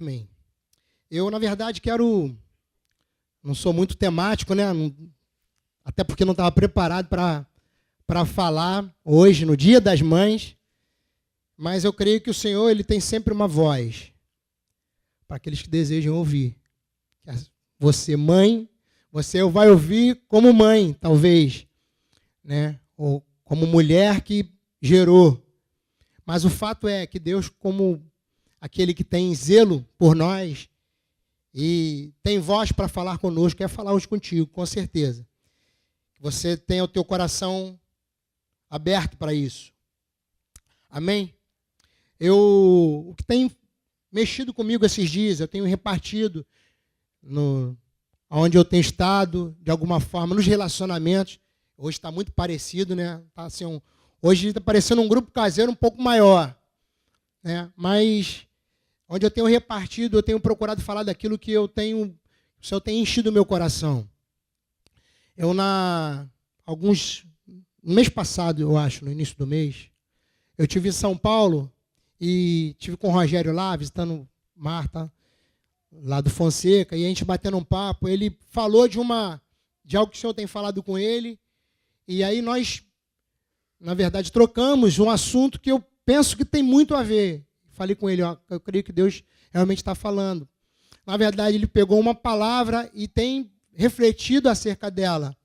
Amém. Eu, na verdade, quero... Não sou muito temático, né? Até porque não estava preparado para falar hoje, no Dia das Mães. Mas eu creio que o Senhor, Ele tem sempre uma voz para aqueles que desejam ouvir. Você, mãe, você vai ouvir como mãe, talvez, né? Ou como mulher que gerou. Mas o fato é que Deus, como aquele que tem zelo por nós e tem voz para falar conosco, quer falar hoje contigo, com certeza. Você tenha o teu coração aberto para isso. Amém? O que tem mexido comigo esses dias, eu tenho repartido onde eu tenho estado, de alguma forma, nos relacionamentos. Hoje está muito parecido, né? Tá assim, hoje está parecendo um grupo caseiro um pouco maior, né? Mas onde eu tenho repartido, eu tenho procurado falar daquilo que o Senhor tem enchido o meu coração. No mês passado, eu acho, no início do mês, eu estive em São Paulo e estive com o Rogério lá, visitando Marta, lá do Fonseca, e a gente batendo um papo. Ele falou de algo que o Senhor tem falado com ele, e aí nós, na verdade, trocamos um assunto que eu penso que tem muito a ver. Falei com ele, eu creio que Deus realmente está falando. Na verdade, ele pegou uma palavra e tem refletido acerca dela,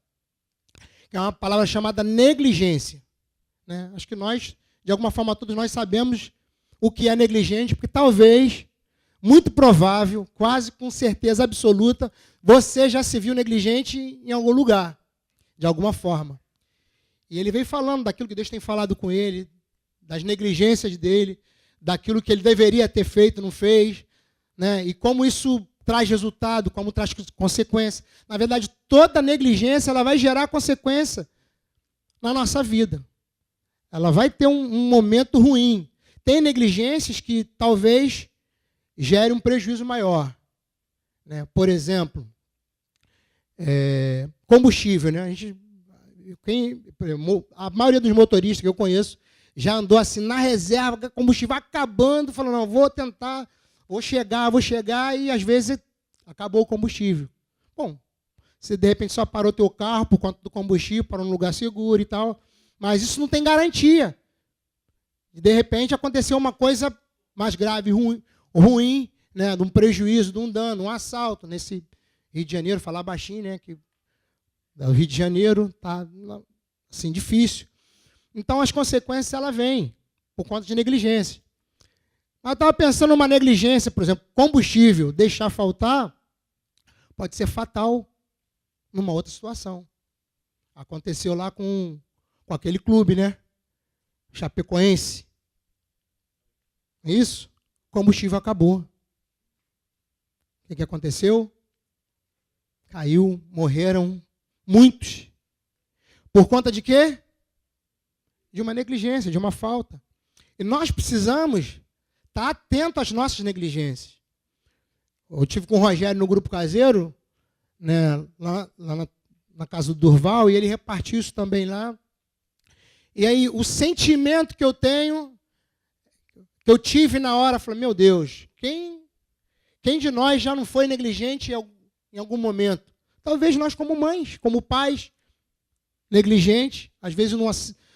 que é uma palavra chamada negligência, né? Acho que nós, de alguma forma, todos nós sabemos o que é negligente, porque talvez, muito provável, quase com certeza absoluta, você já se viu negligente em algum lugar, de alguma forma. E ele veio falando daquilo que Deus tem falado com ele, das negligências dele, daquilo que ele deveria ter feito, não fez, né? E como isso traz resultado, como traz consequência. Na verdade, toda negligência ela vai gerar consequência na nossa vida. Ela vai ter um momento ruim. Tem negligências que talvez gere um prejuízo maior, né? Por exemplo, combustível, né? A maioria dos motoristas que eu conheço já andou assim na reserva, combustível acabando, falando, não, vou tentar, vou chegar, e às vezes acabou o combustível. Bom, você de repente só parou teu carro por conta do combustível, parou num lugar seguro e tal, mas isso não tem garantia. E de repente aconteceu uma coisa mais grave, ruim, né, de um prejuízo, de um dano, um assalto. Nesse Rio de Janeiro, falar baixinho, né, que o Rio de Janeiro está assim, difícil. Então, as consequências, ela vêm por conta de negligência. Mas eu estava pensando numa negligência, por exemplo, combustível, deixar faltar, pode ser fatal numa outra situação. Aconteceu lá com aquele clube, né? Chapecoense. Isso? Combustível acabou. O que aconteceu? Caiu, morreram muitos. Por conta de quê? De uma negligência, de uma falta. E nós precisamos estar atentos às nossas negligências. Eu estive com o Rogério no grupo caseiro, né, lá na casa do Durval, e ele repartiu isso também lá. E aí, o sentimento que eu tenho, que eu tive na hora, eu falei, meu Deus, quem de nós já não foi negligente em algum momento? Talvez nós como mães, como pais, negligentes, às vezes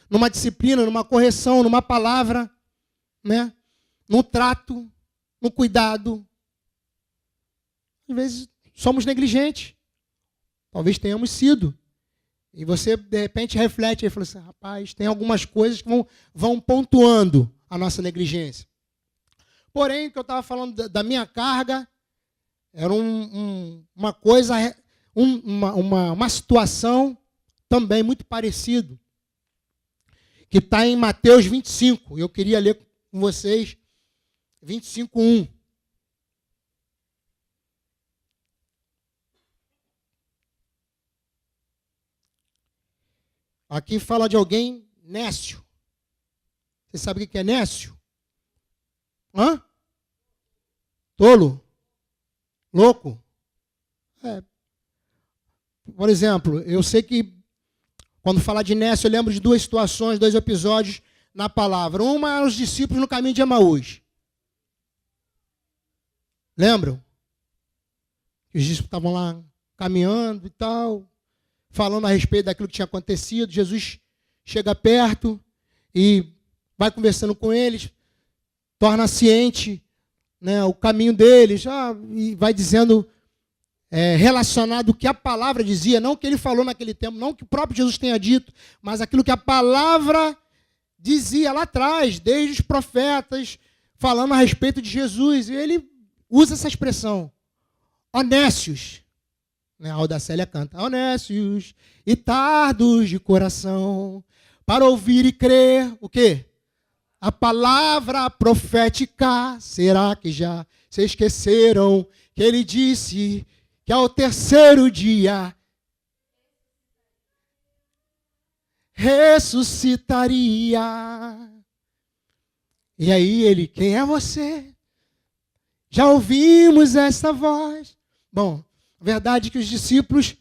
numa disciplina, numa correção, numa palavra, né? No trato, no cuidado. Às vezes somos negligentes. Talvez tenhamos sido. E você, de repente, reflete e fala assim, rapaz, tem algumas coisas que vão pontuando a nossa negligência. Porém, o que eu estava falando da minha carga era uma coisa, uma situação também muito parecida, que está em Mateus 25. Eu queria ler com vocês 25:1. Aqui fala de alguém nécio. Você sabe o que é nécio? Hã? Tolo? Louco? Por exemplo, eu sei que quando fala de nécio, eu lembro de duas situações, dois episódios na palavra. Uma era os discípulos no caminho de Emaús. Lembram? Os discípulos estavam lá caminhando e tal, falando a respeito daquilo que tinha acontecido. Jesus chega perto e vai conversando com eles, torna ciente, né, o caminho deles, e vai dizendo, relacionado o que a palavra dizia, não o que ele falou naquele tempo, não o que o próprio Jesus tenha dito, mas aquilo que a palavra dizia lá atrás, desde os profetas, falando a respeito de Jesus. E ele usa essa expressão, honestos. A Audacélia canta, honestos e tardos de coração, para ouvir e crer, o quê? A palavra profética. Será que já se esqueceram que ele disse que ao terceiro dia ressuscitaria? E aí ele, quem é você? Já ouvimos essa voz. Bom, a verdade é que os discípulos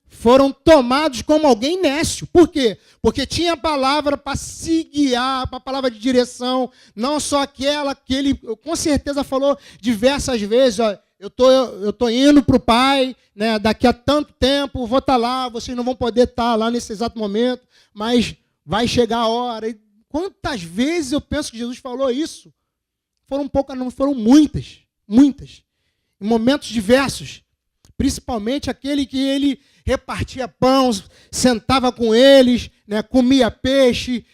foram tomados como alguém nécio. Por quê? Porque tinha a palavra para se guiar, para a palavra de direção, não só aquela que ele com certeza falou diversas vezes, eu tô indo para o Pai, né, daqui a tanto tempo, vou estar lá, vocês não vão poder estar lá nesse exato momento, mas vai chegar a hora. E quantas vezes eu penso que Jesus falou isso? Foram poucas, não foram muitas, muitas. Em momentos diversos. Principalmente aquele que ele repartia pão, sentava com eles, né, comia peixe.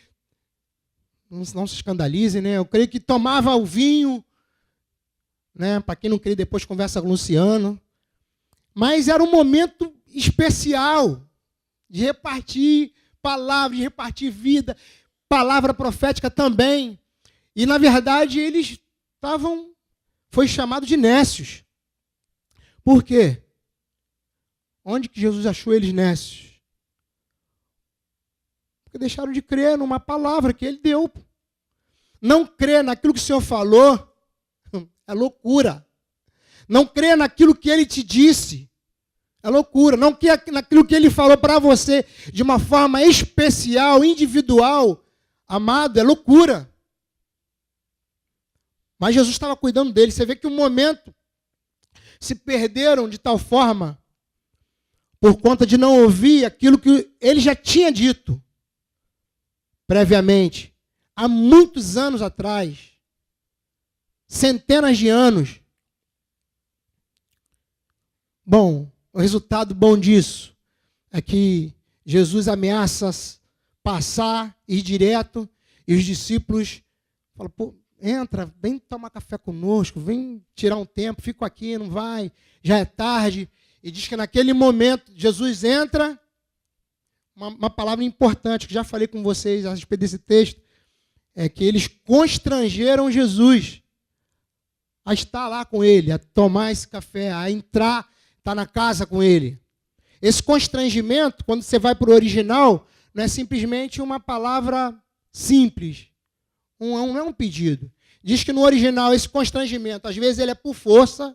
Não se escandalizem, né? Eu creio que tomava o vinho, né? Para quem não crê, depois conversa com o Luciano. Mas era um momento especial de repartir palavras, de repartir vida, palavra profética também. E, na verdade, eles foi chamado de nécios. Por quê? Onde que Jesus achou eles nécios? Porque deixaram de crer numa palavra que ele deu. Não crer naquilo que o Senhor falou é loucura. Não crer naquilo que ele te disse é loucura. Não crer naquilo que ele falou para você de uma forma especial, individual, amado, é loucura. Mas Jesus estava cuidando deles. Você vê que um momento se perderam de tal forma por conta de não ouvir aquilo que ele já tinha dito previamente, há muitos anos atrás, centenas de anos. Bom, o resultado bom disso é que Jesus ameaça passar, ir direto, e os discípulos falam, pô, entra, vem tomar café conosco, vem tirar um tempo, fico aqui, não vai, já é tarde. E diz que naquele momento Jesus entra, uma palavra importante, que já falei com vocês a respeito desse texto, é que eles constrangeram Jesus a estar lá com ele, a tomar esse café, a entrar, estar na casa com ele. Esse constrangimento, quando você vai para o original, não é simplesmente uma palavra simples, não é um pedido. Diz que no original esse constrangimento, às vezes ele é por força,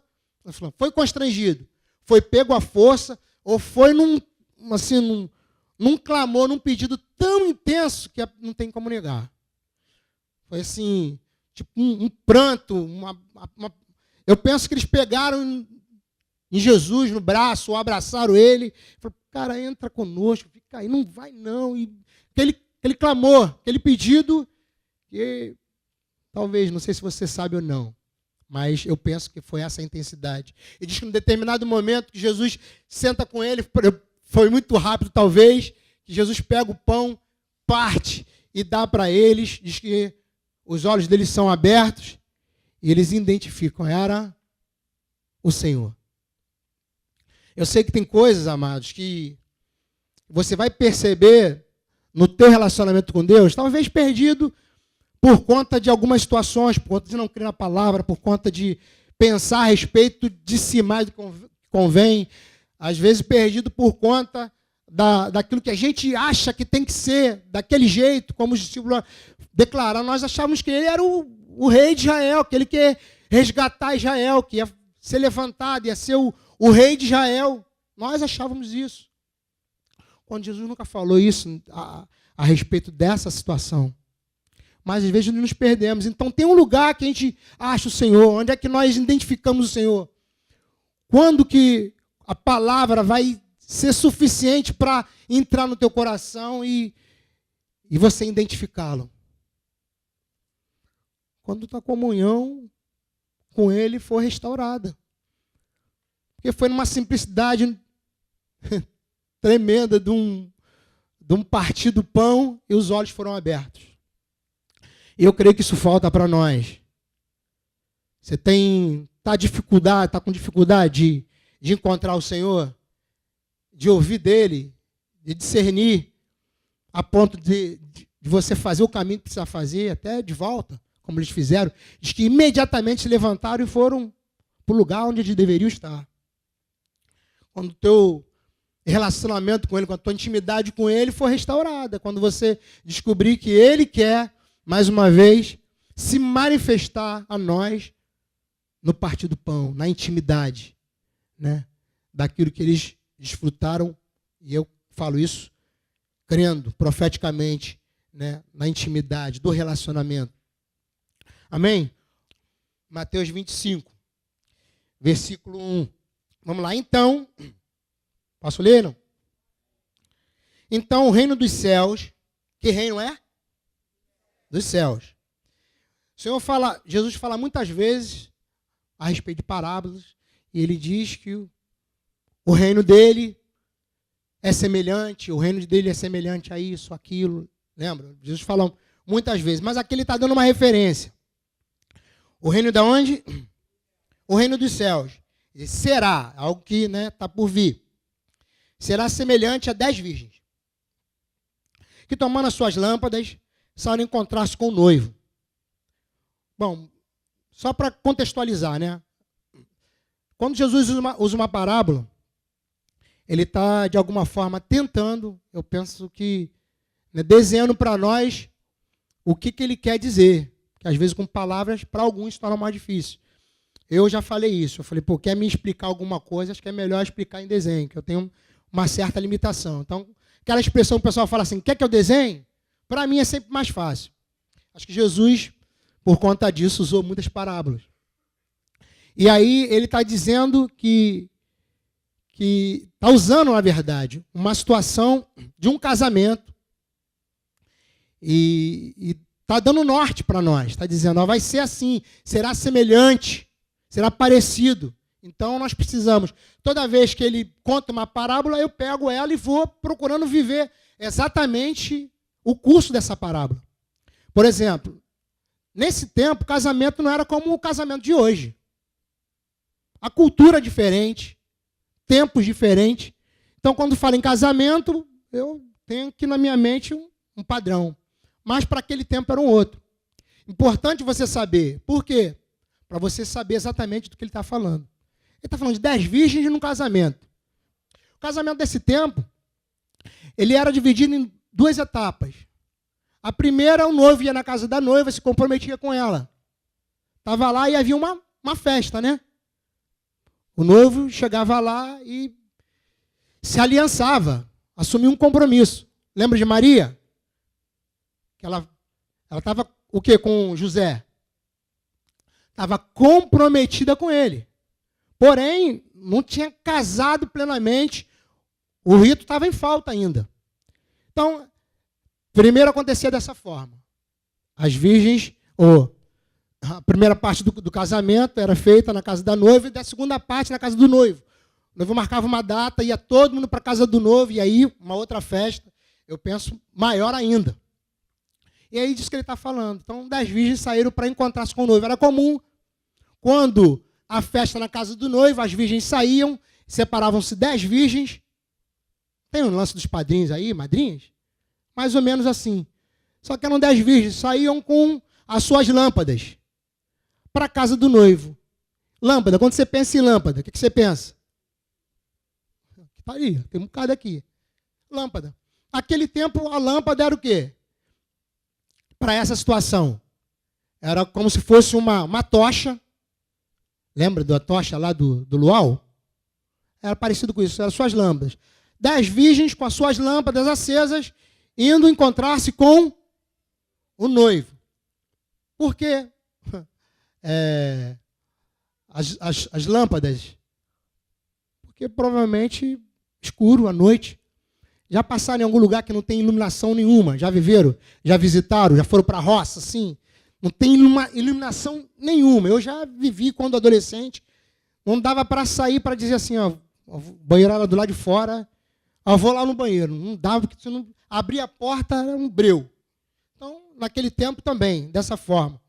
foi constrangido, foi pego à força, ou foi num clamor, num pedido tão intenso que não tem como negar. Foi assim, tipo um pranto, eu penso que eles pegaram em Jesus no braço, ou abraçaram ele, falaram, cara, entra conosco, fica aí, não vai não. E aquele clamor, aquele pedido, que talvez, não sei se você sabe ou não, mas eu penso que foi essa a intensidade. E diz que em determinado momento que Jesus senta com ele, foi muito rápido talvez, que Jesus pega o pão, parte e dá para eles, diz que os olhos deles são abertos e eles identificam, era o Senhor. Eu sei que tem coisas, amados, que você vai perceber no teu relacionamento com Deus, talvez perdido por conta de algumas situações, por conta de não crer na palavra, por conta de pensar a respeito de si mais do que convém, às vezes perdido por conta daquilo que a gente acha que tem que ser, daquele jeito, como os discípulos declararam. Nós achávamos que ele era o rei de Israel, que ele quer resgatar Israel, que ia ser levantado, ia ser o rei de Israel. Nós achávamos isso. Quando Jesus nunca falou isso a respeito dessa situação. mas às vezes nos perdemos. Então tem um lugar que a gente acha o Senhor, onde é que nós identificamos o Senhor. Quando que a palavra vai ser suficiente para entrar no teu coração e você identificá-lo? Quando tua comunhão com Ele for restaurada. Porque foi numa simplicidade tremenda de um partir do pão e os olhos foram abertos. E eu creio que isso falta para nós. Você está com dificuldade de encontrar o Senhor, de ouvir dele, de discernir, a ponto de você fazer o caminho que precisa fazer, até de volta, como eles fizeram. Diz que imediatamente se levantaram e foram para o lugar onde eles deveriam estar. Quando o teu relacionamento com Ele, quando a tua intimidade com Ele for restaurada, quando você descobrir que Ele quer, mais uma vez, se manifestar a nós no partir do pão, na intimidade, né, daquilo que eles desfrutaram, e eu falo isso crendo profeticamente, né, na intimidade do relacionamento. Amém? Mateus 25, versículo 1. Vamos lá, então. Posso ler, não? Então, o reino dos céus, que reino é? Dos céus. Jesus fala muitas vezes a respeito de parábolas, e ele diz que o reino dele é semelhante, o reino dele é semelhante a isso, aquilo. Lembra? Jesus fala muitas vezes, mas aqui ele está dando uma referência. O reino de onde? O reino dos céus. Será, algo que está por vir. Será semelhante a 10 virgens, que tomando as suas lâmpadas, saíram encontrar-se com o noivo. Bom, só para contextualizar, né? Quando Jesus usa uma parábola, ele está, de alguma forma, tentando, eu penso que, desenhando para nós o que ele quer dizer. Que às vezes com palavras, para alguns, se torna mais difícil. Eu já falei isso. Eu falei, quer me explicar alguma coisa, acho que é melhor explicar em desenho, que eu tenho uma certa limitação. Então, aquela expressão que o pessoal fala assim, quer que eu desenhe? Para mim é sempre mais fácil. Acho que Jesus, por conta disso, usou muitas parábolas. E aí ele está dizendo que está usando, na verdade, uma situação de um casamento e está dando norte para nós. Está dizendo, vai ser assim, será semelhante, será parecido. Então nós precisamos, toda vez que ele conta uma parábola, eu pego ela e vou procurando viver exatamente o curso dessa parábola. Por exemplo, nesse tempo, o casamento não era como o casamento de hoje. A cultura é diferente, tempos diferentes. Então, quando falo em casamento, eu tenho aqui na minha mente um padrão. Mas para aquele tempo era um outro. Importante você saber. Por quê? Para você saber exatamente do que ele está falando. Ele está falando de 10 virgens num casamento. O casamento desse tempo, ele era dividido em 2 etapas. A primeira, o noivo ia na casa da noiva, se comprometia com ela. Estava lá e havia uma festa, né? O noivo chegava lá e se aliançava, assumia um compromisso. Lembra de Maria? Que ela estava o quê com José? Estava comprometida com ele. Porém, não tinha casado plenamente. O rito estava em falta ainda. Então, primeiro acontecia dessa forma. As virgens, a primeira parte do casamento era feita na casa da noiva e da segunda parte na casa do noivo. O noivo marcava uma data, ia todo mundo para a casa do noivo e aí uma outra festa, eu penso, maior ainda. E aí diz que ele está falando. Então, 10 virgens saíram para encontrar-se com o noivo. Era comum, quando a festa na casa do noivo, as virgens saíam, separavam-se 10 virgens. Tem um lance dos padrinhos aí, madrinhas? Mais ou menos assim. Só que eram 10 virgens, saíam com as suas lâmpadas para a casa do noivo. Lâmpada, quando você pensa em lâmpada, o que você pensa? Está aí, tem um bocado aqui. Lâmpada. Naquele tempo, a lâmpada era o quê? Para essa situação. Era como se fosse uma tocha. Lembra da tocha lá do luau? Era parecido com isso, eram suas lâmpadas. 10 virgens com as suas lâmpadas acesas, indo encontrar-se com o noivo. Por que as lâmpadas? Porque provavelmente escuro à noite. Já passaram em algum lugar que não tem iluminação nenhuma? Já viveram? Já visitaram? Já foram para a roça, assim? Não tem iluminação nenhuma. Eu já vivi quando adolescente. Não dava para sair para dizer assim, ó, o banheiro era do lado de fora, eu vou lá no banheiro. Não dava, porque se não abrir a porta era um breu. Então, naquele tempo também, dessa forma.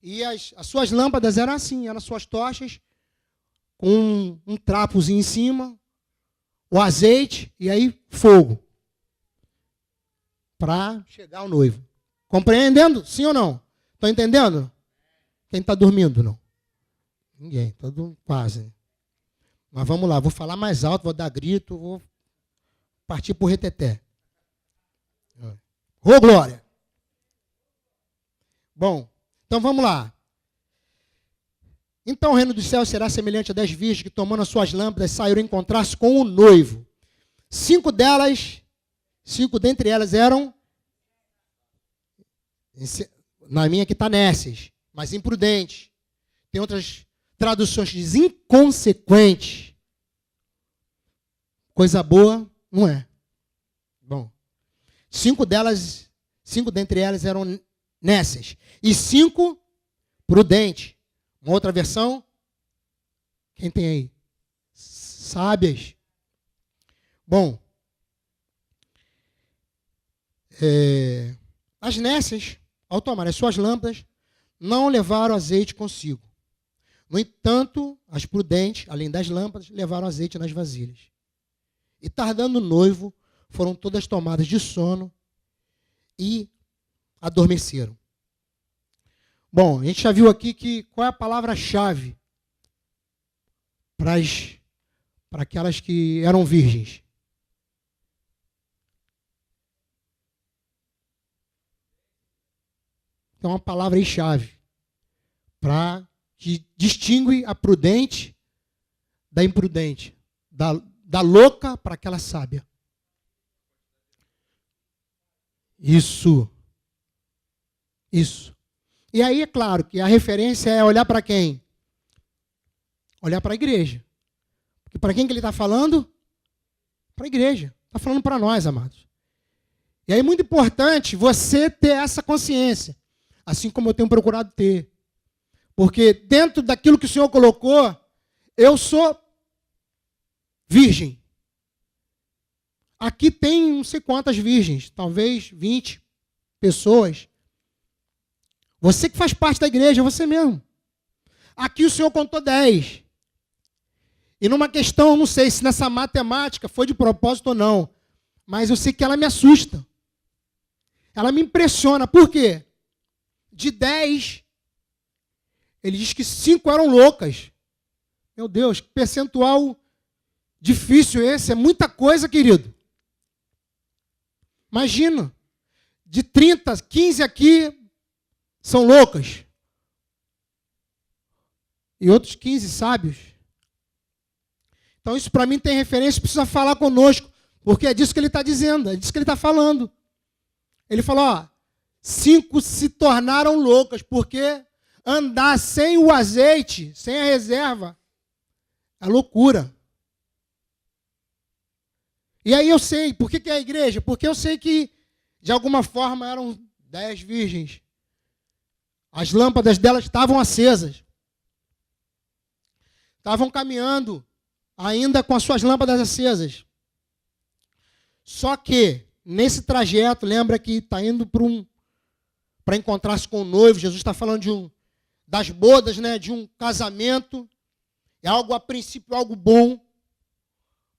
E as suas lâmpadas eram assim, eram suas tochas, com um trapozinho em cima, o azeite e aí fogo. Para chegar ao noivo. Compreendendo? Sim ou não? Estão entendendo? Quem está dormindo, não? Ninguém, todo quase. Mas vamos lá, vou falar mais alto, vou dar grito, vou partir para o reteté. Ô, glória! Bom, então vamos lá. Então o reino dos céus será semelhante a 10 virgens que, tomando as suas lâmpadas, saíram encontrar-se com o noivo. 5 dentre elas eram, na minha aqui está nécias, mas imprudentes. Tem outras traduções que dizem inconsequentes. Coisa boa, não é. Bom, 5 dentre elas eram nécias e 5 prudentes. Uma outra versão, quem tem aí? Sábias. Bom, as nécias, ao tomar as suas lâmpadas, não levaram azeite consigo. No entanto, as prudentes, além das lâmpadas, levaram azeite nas vasilhas. E tardando o noivo, foram todas tomadas de sono e adormeceram. Bom, a gente já viu aqui que qual é a palavra-chave para aquelas que eram virgens. Então, uma palavra aí chave que distingue a prudente da imprudente, da louca para aquela sábia. Isso. E aí é claro que a referência é olhar para quem? Olhar para a igreja. Porque para quem que ele está falando? Para a igreja. Está falando para nós, amados. E aí é muito importante você ter essa consciência. Assim como eu tenho procurado ter. Porque dentro daquilo que o Senhor colocou, eu sou virgem. Aqui tem não sei quantas virgens, talvez 20 pessoas. Você que faz parte da igreja, você mesmo. Aqui o Senhor contou 10. E numa questão, eu não sei se nessa matemática foi de propósito ou não, mas eu sei que ela me assusta. Ela me impressiona. Por quê? De 10, ele diz que 5 eram loucas. Meu Deus, que percentual difícil esse. É muita coisa, querido. Imagina, de 30, 15 aqui são loucas. E outros 15 sábios. Então isso para mim tem referência, precisa falar conosco, porque é disso que ele está dizendo, é disso que ele está falando. Ele falou, ó, 5 se tornaram loucas, porque andar sem o azeite, sem a reserva, é loucura. E aí eu sei, por que é a igreja? Porque eu sei que, de alguma forma, eram 10 virgens. As lâmpadas delas estavam acesas. Estavam caminhando, ainda com as suas lâmpadas acesas. Só que, nesse trajeto, lembra que está indo para encontrar-se com o noivo. Jesus está falando das bodas, né, de um casamento. É algo, a princípio, algo bom.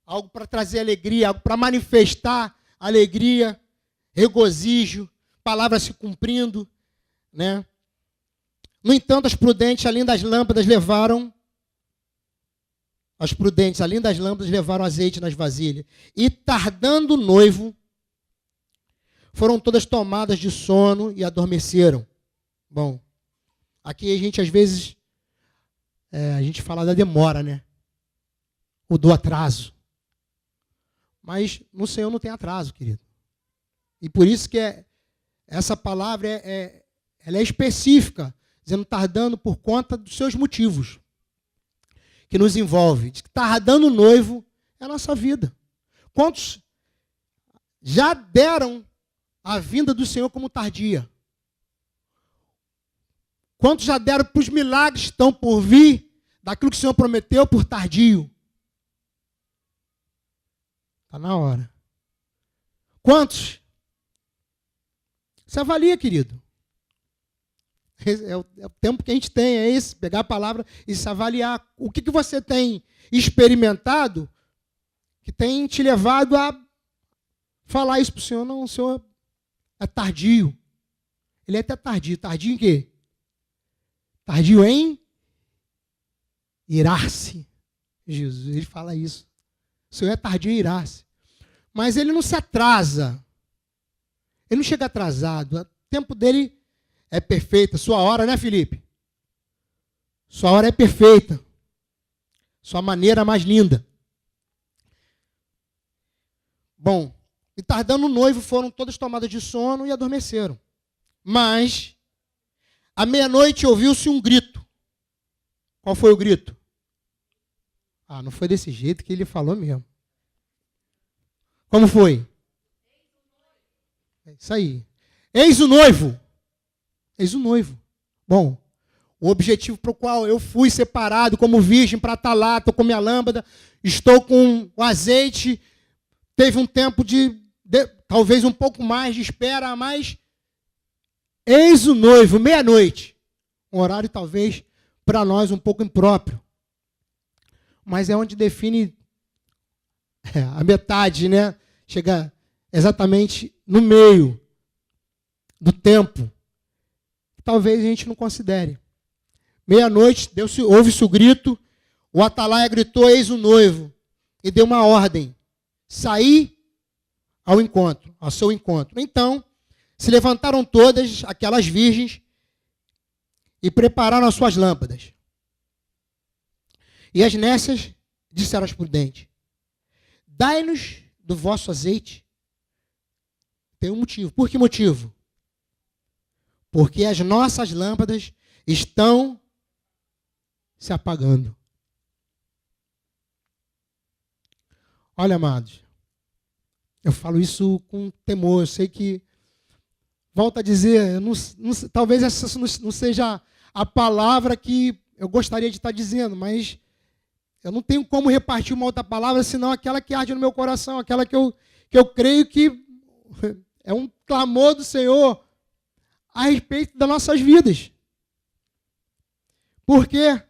Algo para trazer alegria, algo para manifestar alegria, regozijo, palavras se cumprindo, né? No entanto, as prudentes, além das lâmpadas, levaram azeite nas vasilhas. E tardando o noivo, foram todas tomadas de sono e adormeceram. Bom, aqui a gente às vezes, a gente fala da demora, né? Ou do atraso. Mas no Senhor não tem atraso, querido. E por isso que essa palavra é ela é específica, dizendo tardando por conta dos seus motivos, que nos envolve. De que tardando o noivo é a nossa vida. Quantos já deram a vinda do Senhor como tardia? Quantos já deram para os milagres que estão por vir, daquilo que o Senhor prometeu, por tardio? Está na hora. Quantos? Você avalia, querido. É o tempo que a gente tem, é esse, pegar a palavra e se avaliar. O que você tem experimentado que tem te levado a falar isso para o Senhor? Não, o Senhor é tardio. Ele é até tardio. Tardio em quê? Tardio em irar-se. Jesus, ele fala isso. O Senhor é tardio em irar-se. Mas ele não se atrasa. Ele não chega atrasado. O tempo dele é perfeito. Sua hora, né, Felipe? Sua hora é perfeita. Sua maneira mais linda. Bom, e tardando o noivo, foram todas tomadas de sono e adormeceram. Mas, à meia-noite, ouviu-se um grito. Qual foi o grito? Ah, não foi desse jeito que ele falou mesmo. Como foi? É isso aí. Eis o noivo. Eis o noivo. Bom, o objetivo para o qual eu fui separado como virgem para estar lá, estou com minha lâmpada, estou com o azeite, teve um tempo de talvez um pouco mais de espera, mas eis o noivo, meia-noite. Um horário talvez para nós um pouco impróprio. Mas é onde define a metade, né? Chega exatamente no meio do tempo. Talvez a gente não considere. Meia-noite, ouve-se o grito, o atalaia gritou, eis o noivo, e deu uma ordem, sair ao encontro, ao seu encontro. Então, se levantaram todas aquelas virgens e prepararam as suas lâmpadas. E as nécias disseram às prudentes, dai-nos do vosso azeite. Tem um motivo. Por que motivo? Porque as nossas lâmpadas estão se apagando. Olha, amados, eu falo isso com temor. Eu sei que, volto a dizer, talvez essa não seja a palavra que eu gostaria de estar dizendo, mas eu não tenho como repartir uma outra palavra, senão aquela que arde no meu coração, aquela que eu creio que é um clamor do Senhor a respeito das nossas vidas. Por quê?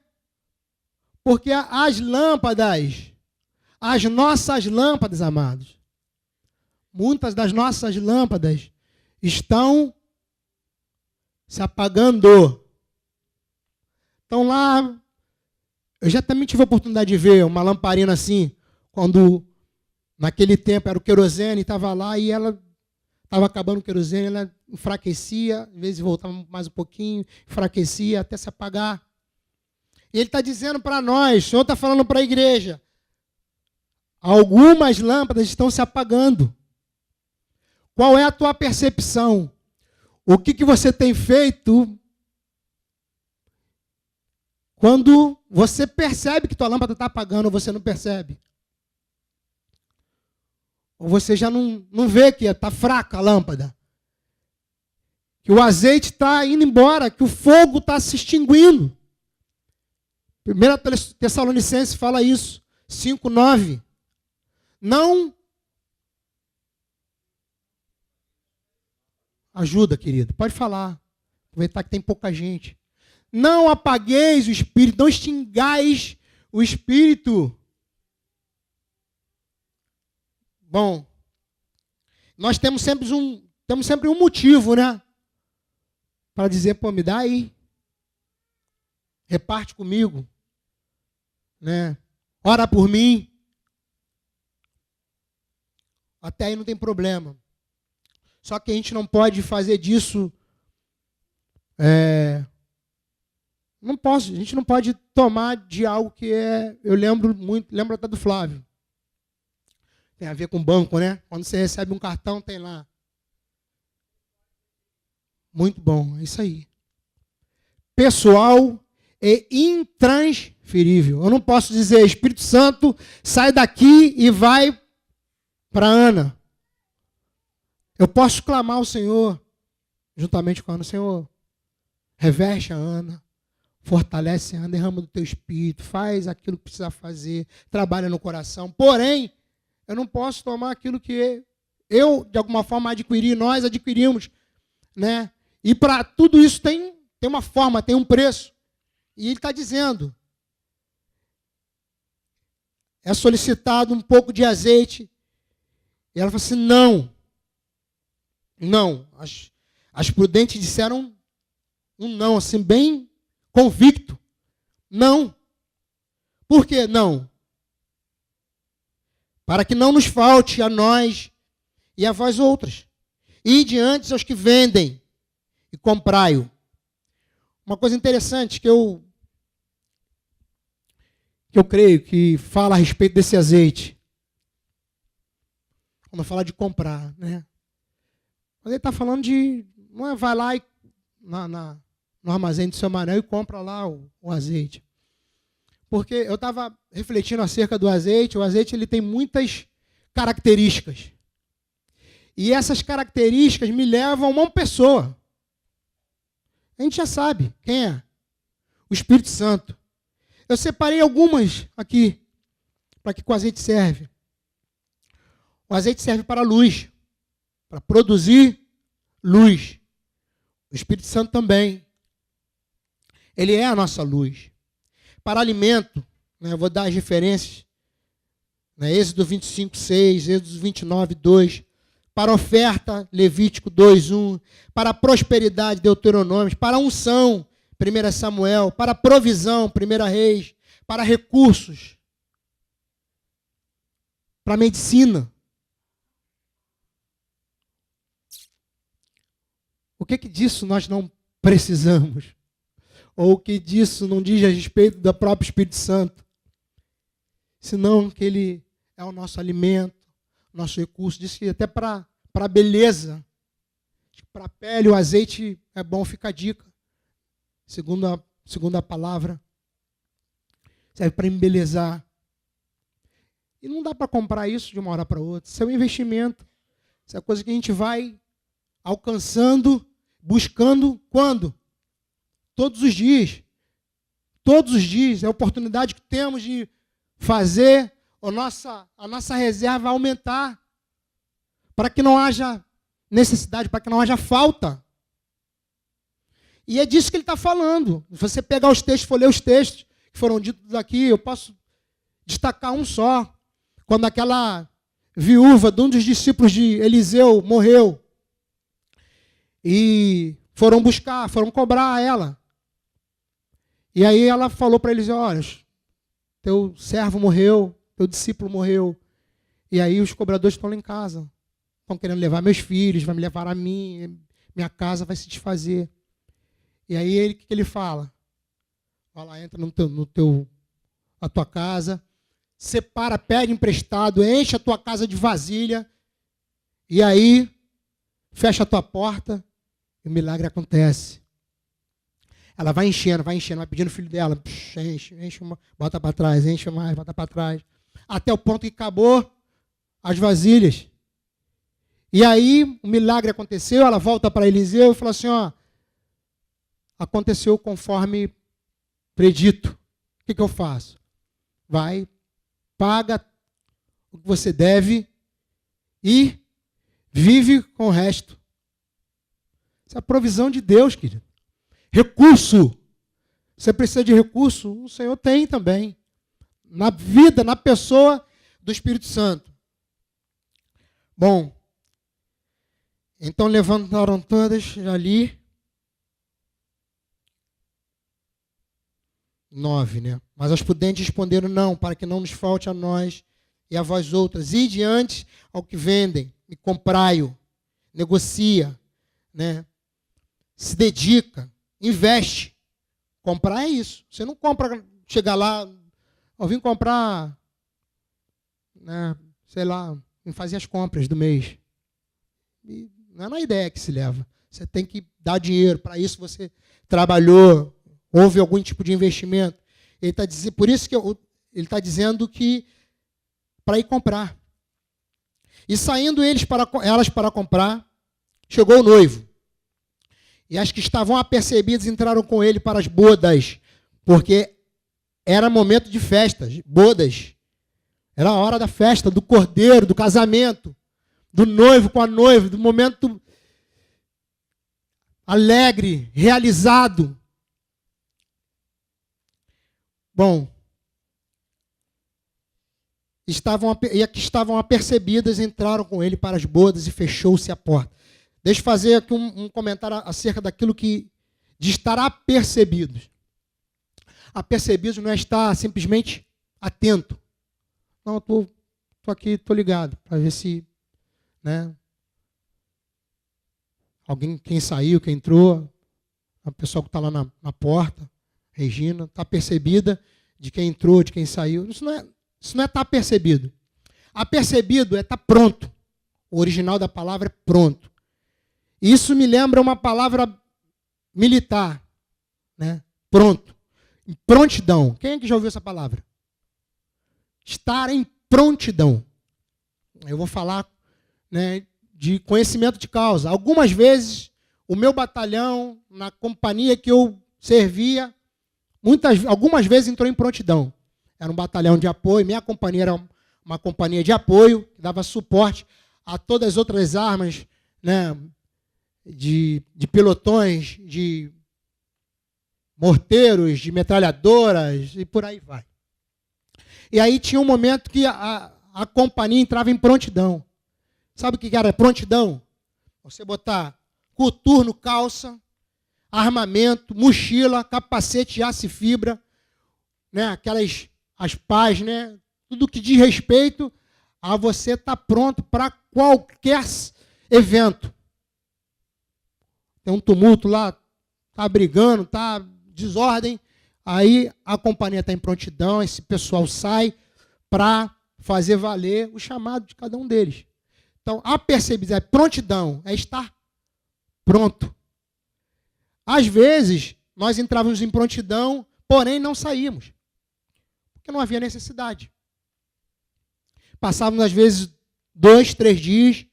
Porque as lâmpadas, as nossas lâmpadas, amados, muitas das nossas lâmpadas estão se apagando. Então lá, eu já também tive a oportunidade de ver uma lamparina assim, quando naquele tempo era o querosene, estava lá e ela estava acabando o querosene, ela enfraquecia, às vezes voltava mais um pouquinho, enfraquecia até se apagar. E ele está dizendo para nós, o Senhor está falando para a igreja, algumas lâmpadas estão se apagando. Qual é a tua percepção? O que você tem feito quando você percebe que tua lâmpada está apagando ou você não percebe? Ou você já não vê que está fraca a lâmpada? Que o azeite está indo embora, que o fogo está se extinguindo. 1 Tessalonicenses fala isso, 5:9. Não ajuda, querido, pode falar. Aproveitar que tem pouca gente. Não apagueis o espírito, não extingais o espírito. Bom, nós temos sempre um motivo, né? Para dizer, pô, me dá aí. Reparte comigo. Né? Ora por mim. Até aí não tem problema. Só que a gente não pode fazer disso. A gente não pode tomar de algo que é. Eu lembro até do Flávio. Tem a ver com banco, né? Quando você recebe um cartão, tem lá. Muito bom, é isso aí. pessoal e intransferível. Eu não posso dizer, Espírito Santo, sai daqui e vai para Ana. Eu posso clamar ao Senhor, juntamente com a Ana, Senhor, reveste a Ana, fortalece a Ana, derrama do teu espírito, faz aquilo que precisa fazer, trabalha no coração. Porém, eu não posso tomar aquilo que eu, de alguma forma, adquiri, nós adquirimos, né? E para tudo isso tem uma forma, tem um preço. E ele está dizendo, é solicitado um pouco de azeite. E ela falou assim, não. As prudentes disseram um não, assim, bem convicto. Não. Por que não? Para que não nos falte a nós e a vós outras. E diante aos que vendem e comprai-o. Uma coisa interessante que eu creio que fala a respeito desse azeite. Quando fala de comprar, né? Mas ele está falando de, não é, vai lá e, no armazém do seu Manel e compra lá o azeite. Porque eu estava refletindo acerca do azeite. O azeite ele tem muitas características. E essas características me levam a uma pessoa. A gente já sabe quem é. O Espírito Santo. Eu separei algumas aqui, para que o azeite serve. O azeite serve para a luz, para produzir luz. O Espírito Santo também. Ele é a nossa luz. Para alimento, né, eu vou dar as referências, né, Êxodo 25, 6, Êxodo 29, 2. Para oferta, Levítico 2, 1. Para prosperidade, Deuteronômio. Para unção, 1 Samuel. Para provisão, 1 Reis. Para recursos. Para medicina. O que disso nós não precisamos? Ou o que disso não diz a respeito do próprio Espírito Santo? Senão que ele é o nosso alimento, nosso recurso. Diz que até para a beleza, para a pele, o azeite é bom, fica a dica. Segundo a palavra. Serve para embelezar. E não dá para comprar isso de uma hora para outra. Isso é um investimento. Isso é coisa que a gente vai alcançando, buscando, quando? Todos os dias. Todos os dias. É a oportunidade que temos de fazer a nossa reserva aumentar. Para que não haja necessidade, para que não haja falta. E é disso que ele está falando. Se você pegar os textos, for ler os textos que foram ditos aqui, eu posso destacar um só. Quando aquela viúva de um dos discípulos de Eliseu morreu. E foram cobrar ela. E aí ela falou para Eliseu, olha, teu servo morreu, teu discípulo morreu. E aí os cobradores estão lá em casa. Estão querendo levar meus filhos, vai me levar a mim, minha casa vai se desfazer. E aí o que ele fala? Vai lá, entra na tua casa, separa, pede emprestado, enche a tua casa de vasilha, e aí fecha a tua porta e o milagre acontece. Ela vai enchendo, vai pedindo o filho dela, enche, bota para trás, enche mais, bota para trás. Até o ponto que acabou as vasilhas. E aí o milagre aconteceu, ela volta para Eliseu e fala assim, ó, aconteceu conforme predito. O que eu faço? Vai, paga o que você deve e vive com o resto. Isso é a provisão de Deus, querido. Recurso. Você precisa de recurso? O Senhor tem também. Na vida, na pessoa do Espírito Santo. Bom, então levantaram todas, já li. 9, né? Mas as prudentes responderam, não, para que não nos falte a nós e a vós outras. E diante ao que vendem, e comprai-o, negocia, né? Se dedica, investe. Comprar é isso. Você não compra, chegar lá, eu vim comprar, né, sei lá, vim fazer as compras do mês. E não é na ideia que se leva. Você tem que dar dinheiro. Para isso você trabalhou, houve algum tipo de investimento. Por isso que ele está dizendo que para ir comprar. E saindo elas para comprar, chegou o noivo. E as que estavam apercebidas entraram com ele para as bodas, porque era momento de festas, bodas. Era a hora da festa, do cordeiro, do casamento, do noivo com a noiva, do momento alegre, realizado. Bom, e as que estavam apercebidas entraram com ele para as bodas e fechou-se a porta. Deixa eu fazer aqui um comentário acerca daquilo de estar apercebidos. Apercebidos não é estar simplesmente atento. Não, estou aqui, estou ligado, para ver se, né, quem saiu, quem entrou, a pessoa que está lá na porta, Regina, está percebida de quem entrou, de quem saiu. Isso não é estar percebido. Apercebido é estar pronto. O original da palavra é pronto. Isso me lembra uma palavra militar, né? Pronto. Prontidão. Quem é que já ouviu essa palavra? Estar em prontidão. Eu vou falar, né, de conhecimento de causa. Algumas vezes, o meu batalhão, na companhia que eu servia, algumas vezes entrou em prontidão. Era um batalhão de apoio, minha companhia era uma companhia de apoio, que dava suporte a todas as outras armas, né, de pelotões, de morteiros, de metralhadoras, e por aí vai. E aí tinha um momento que a companhia entrava em prontidão. Sabe o que era prontidão? Você botar coturno, calça, armamento, mochila, capacete de aço e fibra, né, as pás, né, tudo que diz respeito a você estar pronto para qualquer evento. Tem um tumulto lá, está brigando, está desordem, aí a companhia está em prontidão, esse pessoal sai para fazer valer o chamado de cada um deles. Então, a percepção, prontidão, é estar pronto. Às vezes, nós entrávamos em prontidão, porém não saímos, porque não havia necessidade. Passávamos, às vezes, 2, 3 dias,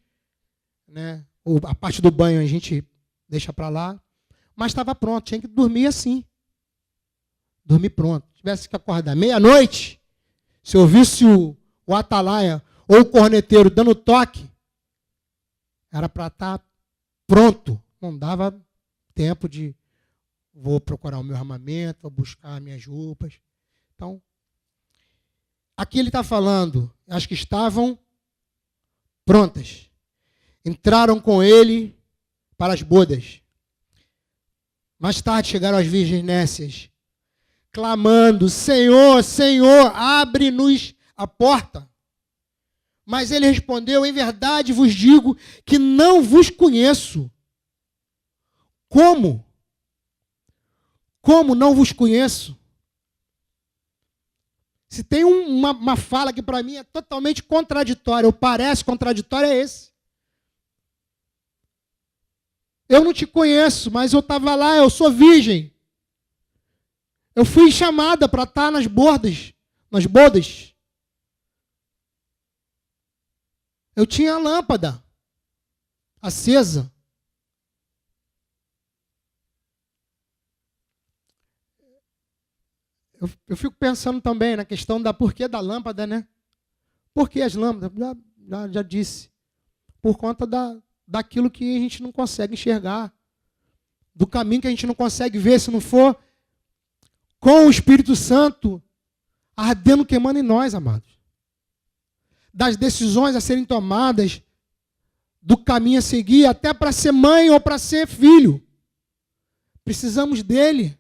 né? A parte do banho a gente deixa para lá, mas estava pronto, tinha que dormir assim. Dormir pronto. Se tivesse que acordar meia-noite, se eu ouvisse o atalaia ou o corneteiro dando toque, era para estar pronto. Não dava tempo de vou procurar o meu armamento, vou buscar minhas roupas. Então, aqui ele está falando, as que estavam prontas. Entraram com ele para as bodas. Mais tarde chegaram as virgens nécias, clamando, Senhor, Senhor, abre-nos a porta. Mas ele respondeu, em verdade vos digo que não vos conheço. Como? Como não vos conheço? Se tem uma fala que para mim é totalmente contraditória, ou parece contraditória, é esse. Eu não te conheço, mas eu estava lá, eu sou virgem. Eu fui chamada para estar nas bodas. Eu tinha a lâmpada acesa. Eu fico pensando também na questão da porquê da lâmpada, né? Por que as lâmpadas? Já disse. Por conta daquilo que a gente não consegue enxergar. Do caminho que a gente não consegue ver, se não for com o Espírito Santo ardendo, queimando em nós, amados. Das decisões a serem tomadas, do caminho a seguir, até para ser mãe ou para ser filho. Precisamos dele.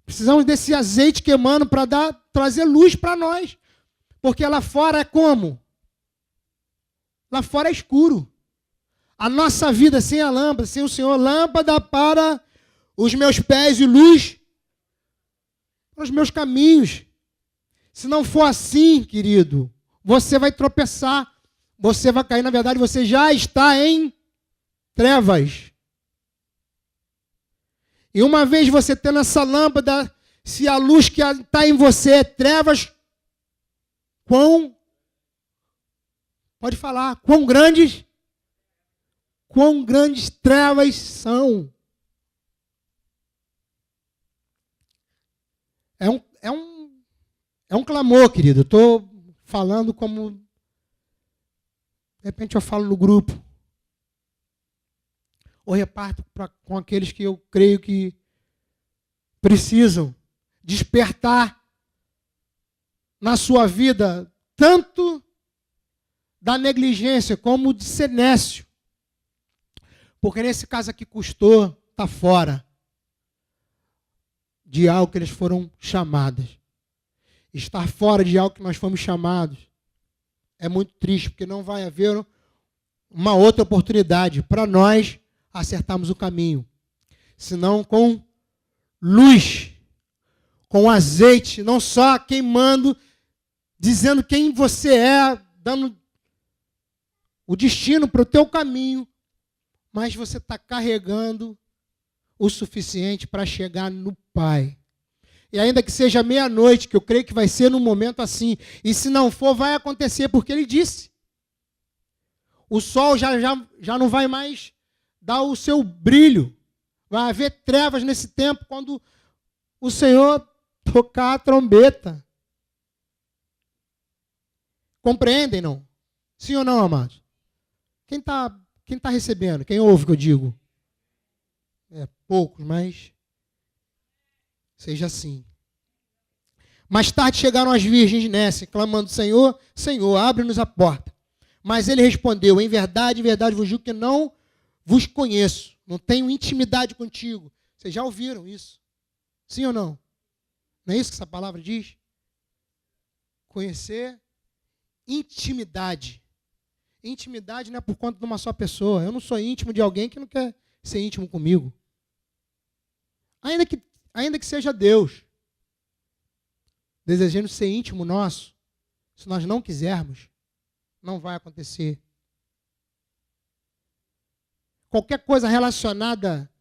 Precisamos desse azeite queimando para trazer luz para nós. Porque lá fora é como? Lá fora é escuro. A nossa vida sem a lâmpada, sem o Senhor, lâmpada para os meus pés e luz para os meus caminhos. Se não for assim, querido, você vai tropeçar, você vai cair, na verdade, você já está em trevas. E uma vez você tendo essa lâmpada, se a luz que está em você é trevas, pode falar, quão grandes trevas são. É um clamor, querido. Eu estou falando como... De repente eu falo no grupo. Ou reparto com aqueles que eu creio que precisam despertar na sua vida tanto da negligência como de ser nécio. Porque nesse caso aqui custou, está fora de algo que eles foram chamados. Estar fora de algo que nós fomos chamados é muito triste, porque não vai haver uma outra oportunidade para nós acertarmos o caminho. Senão com luz, com azeite, não só queimando, dizendo quem você é, dando o destino para o teu caminho, mas você está carregando o suficiente para chegar no Pai. E ainda que seja meia-noite, que eu creio que vai ser num momento assim, e se não for, vai acontecer, porque Ele disse. O sol já não vai mais dar o seu brilho. Vai haver trevas nesse tempo, quando o Senhor tocar a trombeta. Compreendem, não? Sim ou não, amados? Quem tá recebendo? Quem ouve o que eu digo? Poucos, mas seja assim. Mais tarde chegaram as virgens nessa, clamando: Senhor, Senhor, abre-nos a porta. Mas ele respondeu: em verdade, vos digo que não vos conheço. Não tenho intimidade contigo. Vocês já ouviram isso? Sim ou não? Não é isso que essa palavra diz? Conhecer, intimidade. Intimidade não é por conta de uma só pessoa. Eu não sou íntimo de alguém que não quer ser íntimo comigo. Ainda que seja Deus desejando ser íntimo nosso, se nós não quisermos, não vai acontecer. Qualquer coisa relacionada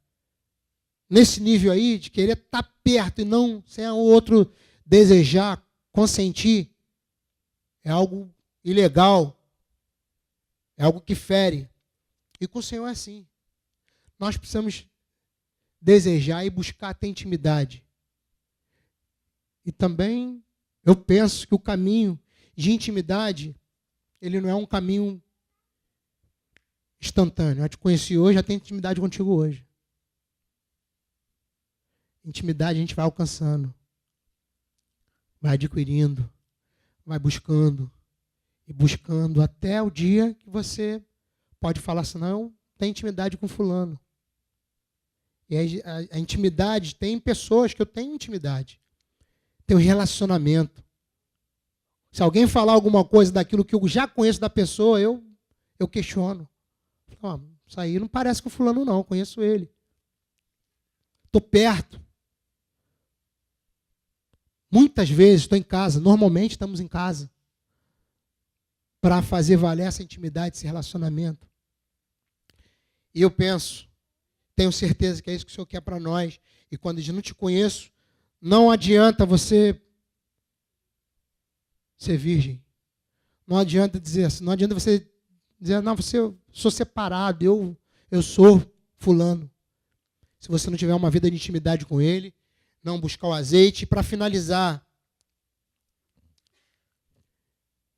nesse nível aí, de querer estar perto e não sem o outro desejar, consentir, é algo ilegal, é algo que fere. E com o Senhor é assim. Nós precisamos desejar e buscar ter intimidade. E também eu penso que o caminho de intimidade, ele não é um caminho instantâneo. Eu te conheci hoje, já tenho intimidade contigo hoje. Intimidade a gente vai alcançando, vai adquirindo, vai buscando e buscando até o dia que você pode falar assim: não, tem intimidade com fulano. E a intimidade, tem pessoas que eu tenho intimidade, tenho relacionamento. Se alguém falar alguma coisa daquilo que eu já conheço da pessoa, eu questiono. Isso aí não parece com fulano não, conheço ele. Estou perto. Muitas vezes estou em casa, normalmente estamos em casa, para fazer valer essa intimidade, esse relacionamento. E eu penso, tenho certeza que é isso que o Senhor quer para nós. E quando eu não te conheço, não adianta você ser virgem. Não adianta dizer assim, não adianta você dizer: não, eu sou separado, eu sou fulano. Se você não tiver uma vida de intimidade com Ele, não buscar o azeite. Para finalizar,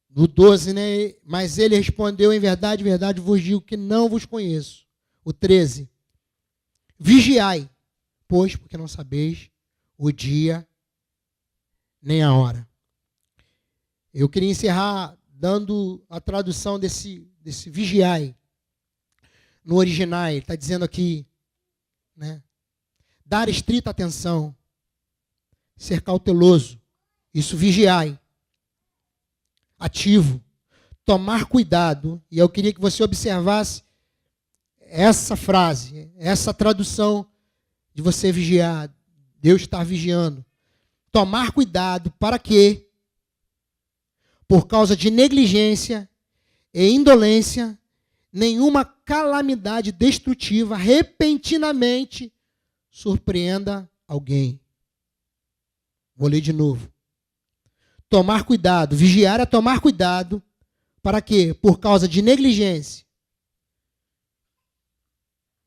no 12, né? Mas ele respondeu: em verdade, vos digo que não vos conheço. O 13. Vigiai, pois, porque não sabeis o dia nem a hora. Eu queria encerrar dando a tradução desse vigiai. No original, ele está dizendo aqui, né? Dar estrita atenção, ser cauteloso, isso vigiai. Ativo, tomar cuidado. E eu queria que você observasse essa frase, essa tradução de você vigiar, Deus estar vigiando. Tomar cuidado para que, por causa de negligência e indolência, nenhuma calamidade destrutiva repentinamente surpreenda alguém. Vou ler de novo. Tomar cuidado, vigiar é tomar cuidado. Para quê? Por causa de negligência.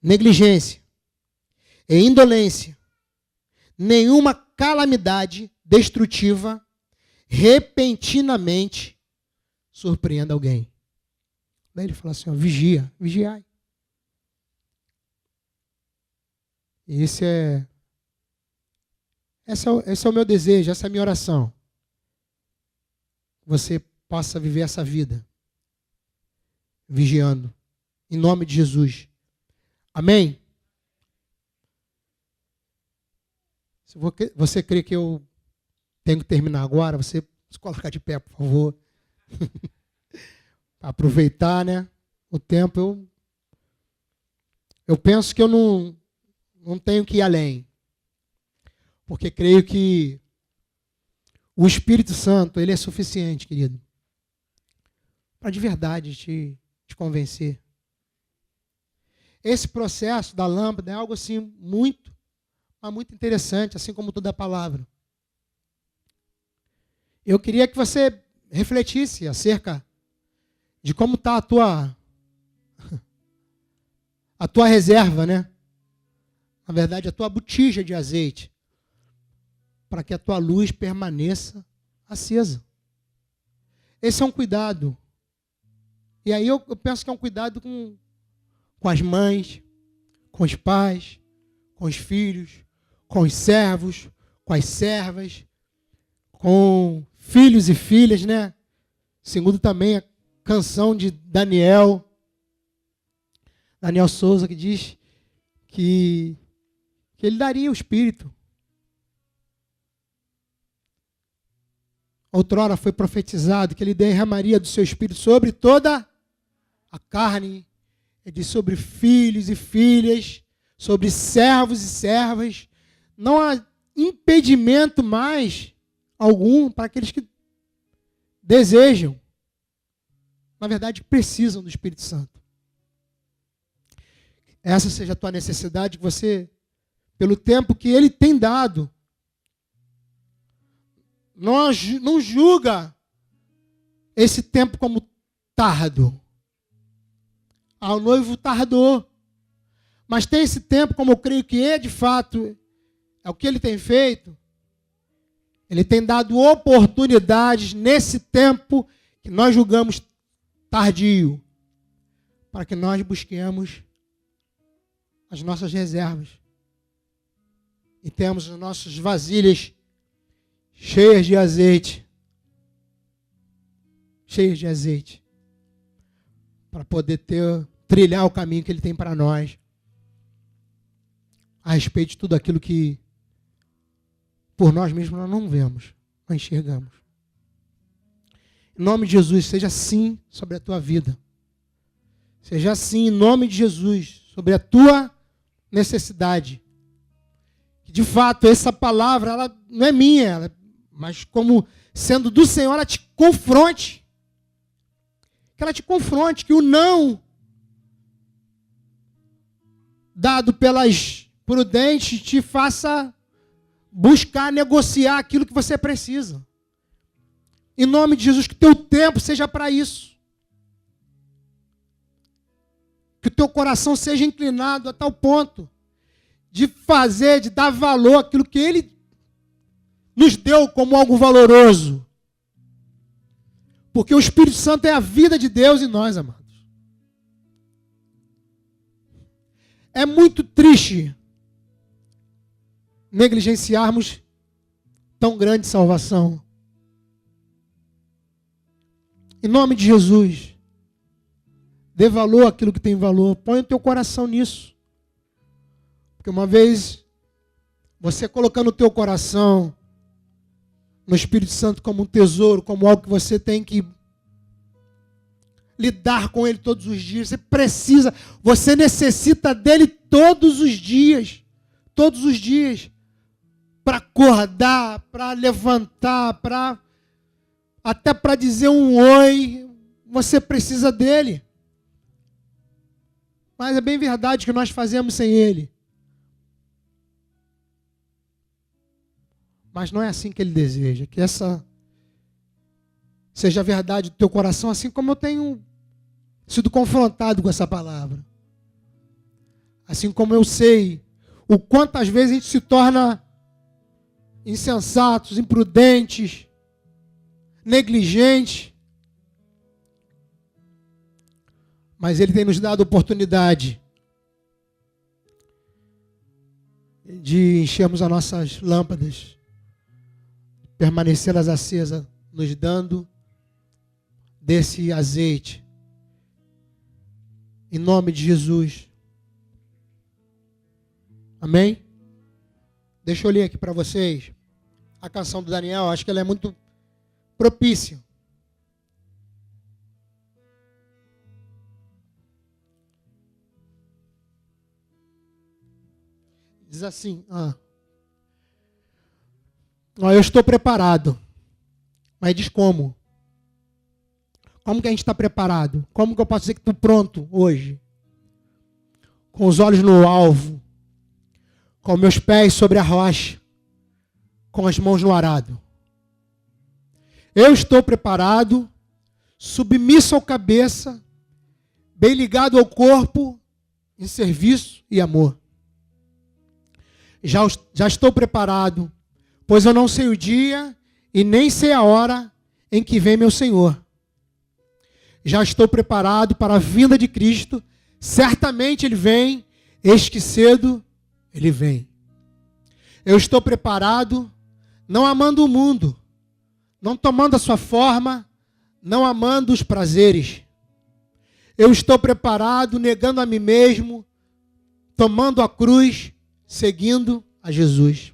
Negligência e indolência. Nenhuma calamidade destrutiva repentinamente surpreenda alguém. Daí ele fala assim, ó, vigia, vigiai. E esse é o meu desejo, essa é a minha oração. Você possa viver essa vida vigiando, em nome de Jesus. Amém? Se você crê que eu tenho que terminar agora, você se colocar de pé, por favor. Para aproveitar, né, o tempo. Eu penso que eu não tenho que ir além. Porque creio que o Espírito Santo, ele é suficiente, querido, para de verdade te convencer. Esse processo da lâmpada é algo assim muito, mas muito interessante, assim como toda a palavra. Eu queria que você refletisse acerca de como está a tua reserva, né? Na verdade, a tua botija de azeite, para que a tua luz permaneça acesa. Esse é um cuidado. E aí eu penso que é um cuidado com as mães, com os pais, com os filhos, com os servos, com as servas, com filhos e filhas, né? Segundo também a canção de Daniel Souza, que diz que ele daria o Espírito. Outrora foi profetizado que ele derramaria do seu Espírito sobre toda a carne. Ele diz sobre filhos e filhas, sobre servos e servas. Não há impedimento mais algum para aqueles que desejam, na verdade, precisam do Espírito Santo. Essa seja a tua necessidade, que você, pelo tempo que Ele tem dado, não julga esse tempo como tardo. O noivo tardou. Mas tem esse tempo, como eu creio que é de fato, é o que Ele tem feito. Ele tem dado oportunidades nesse tempo que nós julgamos tardio, para que nós busquemos as nossas reservas e temos as nossas vasilhas cheias de azeite, para poder trilhar o caminho que Ele tem para nós, a respeito de tudo aquilo que por nós mesmos nós não vemos, não enxergamos. Em nome de Jesus, seja assim sobre a tua vida. Seja assim, em nome de Jesus, sobre a tua necessidade. Que de fato, essa palavra, ela não é minha, mas como sendo do Senhor, ela te confronte. Que ela te confronte, que o não dado pelas prudentes te faça buscar negociar aquilo que você precisa. Em nome de Jesus, que teu tempo seja para isso. Que o teu coração seja inclinado a tal ponto de fazer, de dar valor àquilo que Ele nos deu como algo valoroso. Porque o Espírito Santo é a vida de Deus em nós, amados. É muito triste negligenciarmos tão grande salvação. Em nome de Jesus, dê valor àquilo que tem valor. Põe o teu coração nisso. Porque uma vez, você colocando o teu coração no Espírito Santo como um tesouro, como algo que você tem que lidar com ele todos os dias, você necessita dele todos os dias, para acordar, para levantar, até para dizer um oi, você precisa dele. Mas é bem verdade que nós fazemos sem ele. Mas não é assim que Ele deseja. Que essa seja a verdade do teu coração, assim como eu tenho sido confrontado com essa palavra. Assim como eu sei o quantas vezes a gente se torna insensatos, imprudentes, negligentes. Mas Ele tem nos dado oportunidade de enchermos as nossas lâmpadas, permanecê-las acesas, nos dando desse azeite. Em nome de Jesus. Amém? Deixa eu ler aqui para vocês a canção do Daniel. Acho que ela é muito propícia. Diz assim, eu estou preparado. Mas diz como? Como que a gente está preparado? Como que eu posso dizer que estou pronto hoje? Com os olhos no alvo, com meus pés sobre a rocha, com as mãos no arado. Eu estou preparado, submisso ao cabeça, bem ligado ao corpo, em serviço e amor. Já estou preparado, pois eu não sei o dia e nem sei a hora em que vem meu Senhor. Já estou preparado para a vinda de Cristo. Certamente Ele vem, eis que cedo Ele vem. Eu estou preparado, não amando o mundo, não tomando a sua forma, não amando os prazeres. Eu estou preparado, negando a mim mesmo, tomando a cruz, seguindo a Jesus.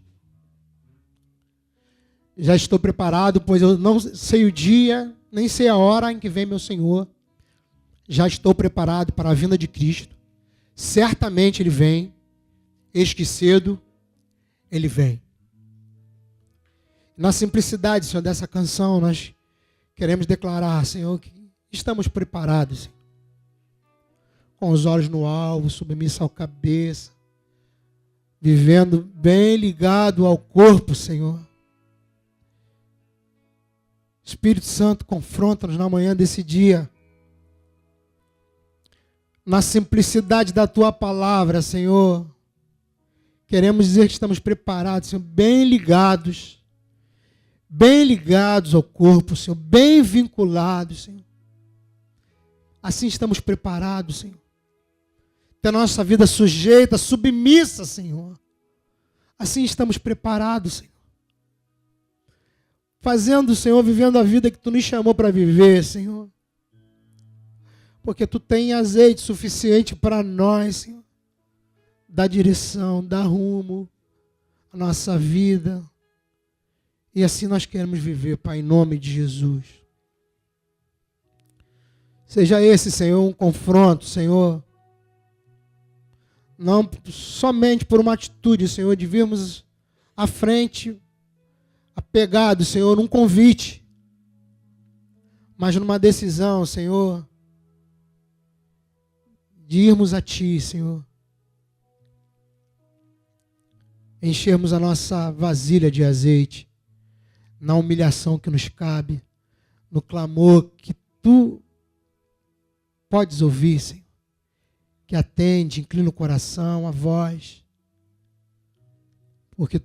Já estou preparado, pois eu não sei o dia, nem sei a hora em que vem meu Senhor. Já estou preparado para a vinda de Cristo. Certamente Ele vem, eis que cedo Ele vem. Na simplicidade, Senhor, dessa canção, nós queremos declarar, Senhor, que estamos preparados, Senhor. Com os olhos no alvo, submisso ao cabeça, vivendo bem ligado ao corpo, Senhor. Espírito Santo, confronta-nos na manhã desse dia. Na simplicidade da Tua palavra, Senhor. Queremos dizer que estamos preparados, Senhor, bem ligados ao corpo, Senhor, bem vinculados, Senhor. Assim estamos preparados, Senhor. Ter a nossa vida sujeita, submissa, Senhor. Assim estamos preparados, Senhor. Fazendo, Senhor, vivendo a vida que Tu nos chamou para viver, Senhor. Porque Tu tem azeite suficiente para nós, Senhor. Dá direção, dá rumo à nossa vida. E assim nós queremos viver, Pai, em nome de Jesus. Seja esse, Senhor, um confronto, Senhor. Não somente por uma atitude, Senhor, de virmos à frente, apegado, Senhor, num convite, mas numa decisão, Senhor, de irmos a Ti, Senhor. Enchermos a nossa vasilha de azeite, na humilhação que nos cabe, no clamor que Tu podes ouvir, Senhor, que atende, inclina o coração, a voz, porque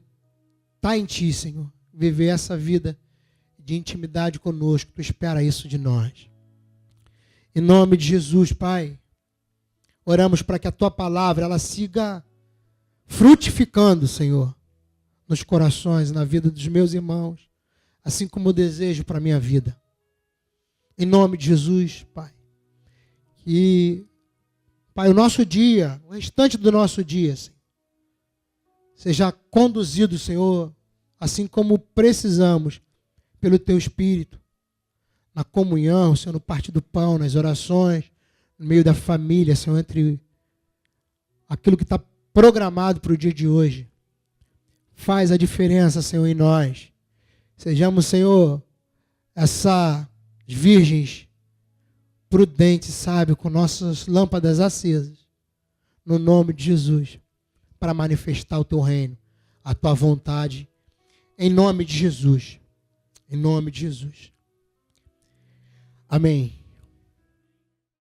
está em Ti, Senhor, viver essa vida de intimidade conosco. Tu espera isso de nós. Em nome de Jesus, Pai, oramos para que a Tua palavra ela siga frutificando, Senhor, nos corações, na vida dos meus irmãos, assim como eu desejo para a minha vida. Em nome de Jesus, Pai. Que, Pai, o nosso dia, o restante do nosso dia, Senhor, seja conduzido, Senhor, assim como precisamos, pelo Teu Espírito, na comunhão, Senhor, no partir do pão, nas orações, no meio da família, Senhor, entre aquilo que está programado para o dia de hoje. Faz a diferença, Senhor, em nós. Sejamos, Senhor, essas virgens prudentes, sábios, com nossas lâmpadas acesas, no nome de Jesus, para manifestar o Teu reino, a Tua vontade, Em nome de Jesus. Em nome de Jesus. Amém.